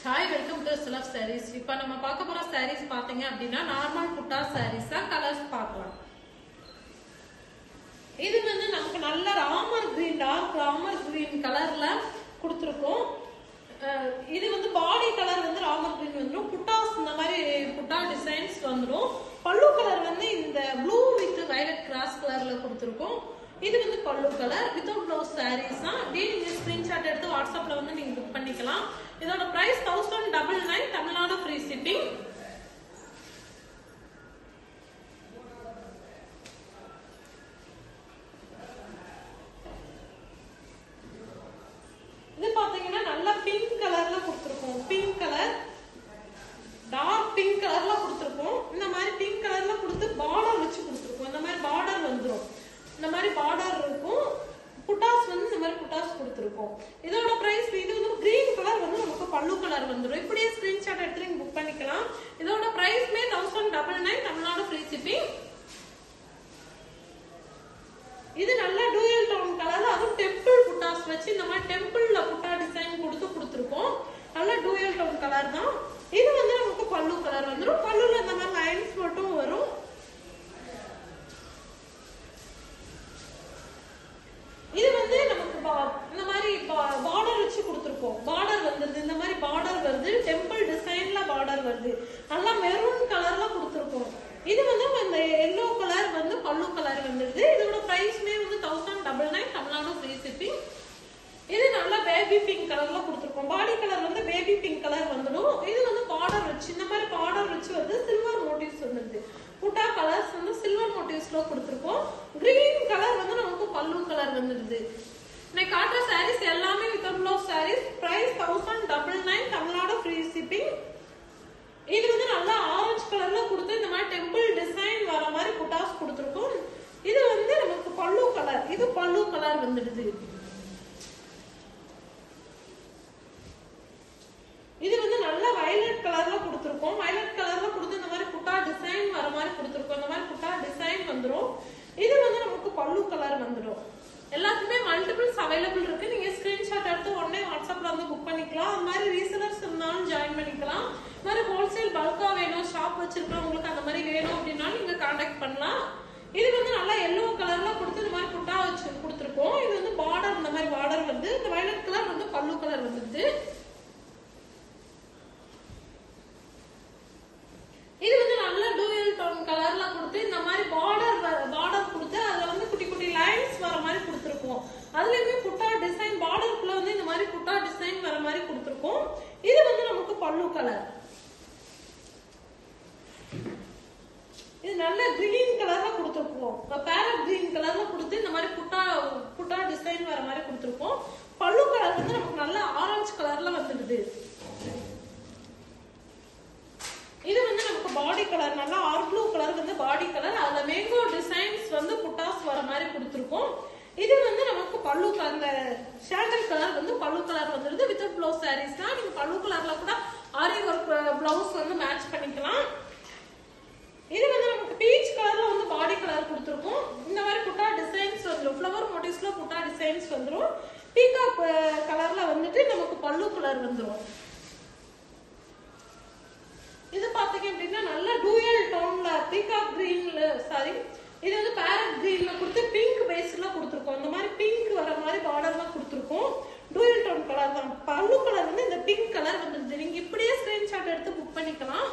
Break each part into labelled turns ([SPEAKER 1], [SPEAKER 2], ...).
[SPEAKER 1] Hi, welcome to Sulaf Sarees. இப்போ நம்ம பார்க்க போற sarees பாத்தீங்க அப்படினா நார்மல் புட்டா sarees தான் கலர்ஸ் பார்க்கலாம். இது வந்து நமக்கு நல்ல Ramar green dark Ramar green கலர்ல கொடுத்திருக்கோம். இது வந்து பாடி கலர் வந்து ராமர் கிரீன் வந்துரும். புட்டாஸ் இந்த மாதிரி புட்டா டிசைன்ஸ் வந்துரும். பல்லு கலர் வந்து இந்த ப்ளூ வித் வயலட் கிராஸ் கலர்ல கொடுத்திருக்கோம். இது வந்து பல்லு கலர் வித்அவுட் ப்ளவுஸ் sarees தான். நீங்க ஸ்கிரீன்ஷாட் எடுத்து வாட்ஸ்அப்ல வந்து நீங்க புக் பண்ணிக்கலாம். இதோட பிரைஸ் 1099 தமிழ்நாடு ஃப்ரீ ஷிப்பிங். இது பாத்தீங்கன்னா நல்ல பிங்க் கலர்ல கொடுத்திருக்கோம். பிங்க் கலர் டார்க் பிங்க் கலர்ல கொடுத்திருக்கோம். இந்த மாதிரி பிங்க் கலர்ல கொடுத்து பார்டர் வச்சு கொடுத்திருக்கோம். இந்த மாதிரி பார்டர் வந்துரும். இந்த மாதிரி பார்டர் இருக்கும். புட்டாஸ் வந்து இந்த மாதிரி புட்டாஸ் கொடுத்திருக்கோம். இதோட பிரைஸ் இது வந்து கிரீன் கலர் வந்து நமக்கு பல்லு கலர் வந்துரும். இப்படியே ஸ்கிரீன்ஷாட் எடுத்து நீங்க புக் பண்ணிக்கலாம். இதோட பிரைஸ்மே 1099 தமிழ்நாடு ஃப்ரீ ஷிப்பிங். இது நல்ல டூயல் டோன் கலர்ல அதுவும் டெம்பிள் புட்டாஸ் வச்சு இந்த மாதிரி டெம்பிள்ல புட்டா டிசைன் கொடுத்திருக்கோம். நல்ல டூயல் டோன் கலர் தான். இது வந்து நமக்கு பல்லு கலர் வந்துரும். பல்லுல இந்த மாதிரி லைன்ஸ் மட்டும் வரும். இது வந்து நமக்கு இந்த மாதிரி பார்டர் வச்சு கொடுத்திருக்கோம். பார்டர் வந்துருது. இந்த மாதிரி பார்டர் வருது. டெம்பிள் டிசைன்ல பார்டர் வருது. நல்லா மெரூன் கலர்ல கொடுத்திருக்கோம். இது வந்து இந்த yellow கலர் வந்து பல்லு கலர் வந்துருது. இதோட பிரைஸ்மே வந்து 1099 தமிழ்நாடு ஃப்ரீ ஷிப்பிங். இது நல்லா பேபி பிங்க் கலர்ல கொடுத்திருக்கோம். பாடி கலர் வந்து பேபி பிங்க் கலர் வந்துடும். இது வந்து பார்டர் வச்சு இந்த மாதிரி பார்டர் வச்சு வந்து சில்வர் மோட்டிவ்ஸ் வந்துருது. புட்டா கலர்ஸ் வந்து சில்வர் மோட்டிவ்ஸ்ல கொடுத்திருக்கோம். கிரீன் கலர் வந்து நமக்கு பல்லு கலர் வந்துருது. நான் காட்டுற sarees எல்லாமே with blouse sarees. Price 1099 Tamil Nadu free shipping. இது வந்து நல்லா ஆரஞ்சு கலர்ல கொடுத்து இந்த மாதிரி டெம்பிள் டிசைன் வர மாதிரி புட்டாஸ் கொடுத்திருக்கோம். இது வந்து நமக்கு பல்லு கலர். இது பல்லு கலர் வந்துடுது. இது வந்து நல்ல வயலட் கலர்ல கொடுத்திருக்கோம். வயலட் கலர்ல கொடுத்து இந்த மாதிரி புட்டா டிசைன் வர மாதிரி கொடுத்திருக்கோம். இந்த மாதிரி புட்டா டிசைன் வந்துரும். இது வந்து நமக்கு பல்லு கலர் வந்துடும். எல்லாத்துக்குமே மல்டிபிள்ஸ் அவைலபிள் இருக்கு. நீங்க ஸ்கிரீன்ஷாட் எடுத்து உடனே வாட்ஸ்அப்ல வந்து புக் பண்ணிக்கலாம். அந்த மாதிரி ரீசெலர்ஸ் இருந்தாலும் ஜாயின் பண்ணிக்கலாம். இந்த மாதிரி ஹோல்சேல் பல்கா வேணும், ஷாப் வச்சிருக்கவங்களுக்கு அந்த மாதிரி வேணும் அப்படின்னா நீங்க கான்டாக்ட் பண்ணலாம். இது வந்து நல்லா எல்லோ கலர்ல கொடுத்து இந்த மாதிரி புட்டா வச்சு கொடுத்திருக்கோம். இது வந்து பார்டர் இந்த மாதிரி பார்டர் வந்து இந்த வயலட் கலர் வந்து பல்லு கலர் வந்துருது. இது வந்து நல்ல டூயல் டோன் கலர்ல கொடுத்து இந்த மாதிரி பார்டர் கொடுத்து அதுல வந்து குட்டி குட்டி லைன்ஸ் வர மாதிரி கொடுத்திருக்கோம். அதுலயுமே புட்டா டிசைன் பார்டருக்குள்ள வந்து இந்த மாதிரி புட்டா டிசைன் வர மாதிரி கொடுத்திருக்கோம். இது வந்து நமக்கு பல்லு கலர். இது நல்ல கிரீன் கலர்ல கொடுத்திருக்கோம். பேரட் கிரீன் கலர்ல கொடுத்து இந்த மாதிரி புட்டா டிசைன் வர மாதிரி கொடுத்திருக்கோம். பல்லு கலர் வந்து நமக்கு நல்ல ஆரஞ்சு கலர்ல வந்துடுது. இது வந்து நமக்கு பாடி கலர் நல்லா ஆர் ப்ளூ கலர் வந்து பாடி கலர். அதுல மேங்கோ டிசைன்ஸ் வந்து புட்டாஸ் வர மாதிரி கொடுத்திருக்கோம். இது வந்து நமக்கு பல்லு அந்த ஷேண்டல் கலர் வந்து பல்லு கலர் வந்துருது. வித்அவுட் ப்ளவுஸ் sarees தான். நீங்க பல்லு கலர்ல கூட ஆரி ஒர்க் பிளவுஸ் வந்து மேட்ச் பண்ணிக்கலாம். இது வந்து நமக்கு பீச் கலர்ல வந்து பாடி கலர் கொடுத்திருக்கோம். இந்த மாதிரி புட்டா டிசைன்ஸ் வந்துரும். ஃப்ளவர் மோட்டிவ்ஸ்ல புட்டா டிசைன்ஸ் வந்துரும். பீகாக் கலர்ல வந்துட்டு நமக்கு பல்லு கலர் வந்துரும். இது பாத்தீங்க அப்படின்னா நல்ல டூயல் டோன்ல பீகாக் கிரீன்ல இது வந்து பேரட் கிரீன்ல கொடுத்து பிங்க் பேஸ்ல கொடுத்திருக்கோம். இந்த மாதிரி பிங்க் வர மாதிரி பார்டர்ல கொடுத்திருக்கோம். டூயல் டோன் கலர் தான். பல்லு கலர் வந்து இந்த பிங்க் கலர் வந்துருது. நீங்க இப்படியே ஸ்கிரீன்ஷாட் எடுத்து புக் பண்ணிக்கலாம்.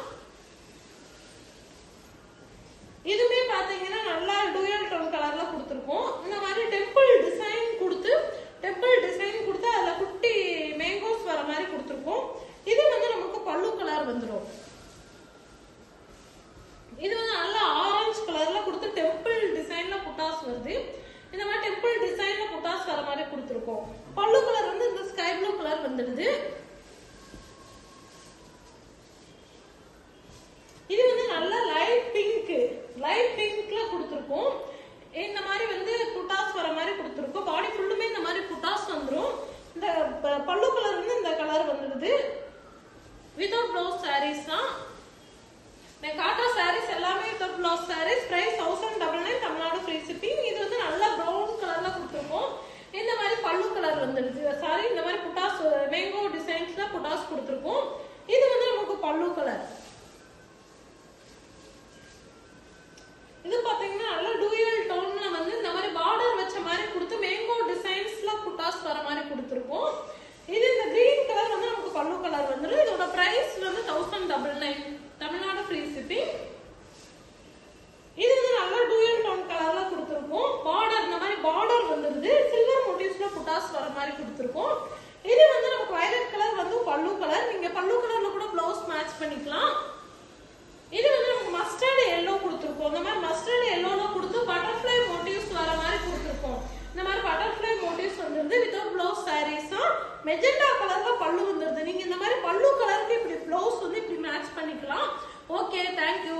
[SPEAKER 1] இதுமே பாத்தீங்கன்னா நல்லா டூயல் டோன் கலர்ல கொடுத்திருக்கோம். இந்த மாதிரி டெம்பிள் டிசைன் கொடுத்து அதுல குட்டி மேங்கோஸ் வர மாதிரி கொடுத்திருக்கோம். இது வந்து நமக்கு பல்லு கலர் வந்துடும். இது வந்து நல்ல ஆரஞ்சு கலர்ல கொடுத்து டெம்பிள் டிசைன்ல புட்டாஸ் வருது. இந்த மாதிரி டெம்பிள் டிசைன்ல புட்டாஸ் வர மாதிரி கொடுத்திருக்கோம். பல்லு கலர் வந்து இந்த ஸ்கை ப்ளூ கலர் வந்துடுது. இது வந்து நல்ல லைட் பிங்க்ல கொடுத்திருக்கோம். இந்த மாதிரி வந்து புட்டாஸ் வர மாதிரி கொடுத்திருக்கோம். பாடி ஃபுல்லுமே இந்த மாதிரி புட்டாஸ் வந்துரும். இந்த பல்லு கலர் வந்து இந்த கலர் வந்துடுது. வித்அவுட் ப்ளவுஸ் sarees தான். நான் காட்டுற sarees எல்லாமே without blouse sarees. Price 1099 Tamil Nadu free shipping. இது வந்து நல்ல ப்ரௌன் கலர்ல கொடுத்திருக்கோம். இந்த மாதிரி பல்லு கலர் வந்துடுது. சாரி இந்த மாதிரி புட்டாஸ் மேங்கோ டிசைன்ஸ்ல புட்டாஸ் கொடுத்திருக்கோம். 6199 தமிழ்நாடு ஃப்ரீ ஷிப்பிங். இது வந்து நல்ல டூயல் டோன் கலர்ல கொடுத்துருக்கோம். பார்டர் இந்த மாதிரி பார்டர் வந்துருது. சில்வர் மோட்டிவ்ஸ்ல புட்டாஸ் வர மாதிரி கொடுத்துருக்கோம். இது வந்து நமக்கு வயலட் கலர் வந்து பல்லு கலர். நீங்க பல்லு கலர்ல கூட ப்ளவுஸ் மேட்ச் பண்ணிக்கலாம். இது வந்து நமக்கு மஸ்டர்ட் எல்லோ கொடுத்துருக்கோம். இந்த மாதிரி மஸ்டர்ட் எல்லோல கொடுத்து பட்டர்ஃப்ளை மோட்டிவ்ஸ் வர மாதிரி கொடுத்துருக்கோம். இந்த மாதிரி பட்டர்ஃப்ளை மோட்டிவ்ஸ் வந்துருது. வித்வுட் ப்ளவுஸ் சாரீஸ் தான். மெஜெண்டா கலர்ல பல்லு வந்துருது. நீங்க இந்த மாதிரி பல்லு கலருக்கு இப்படி ப்ளவுஸ் வந்து இப்படி மேட்ச் பண்ணிக்கலாம். Okay, thank you.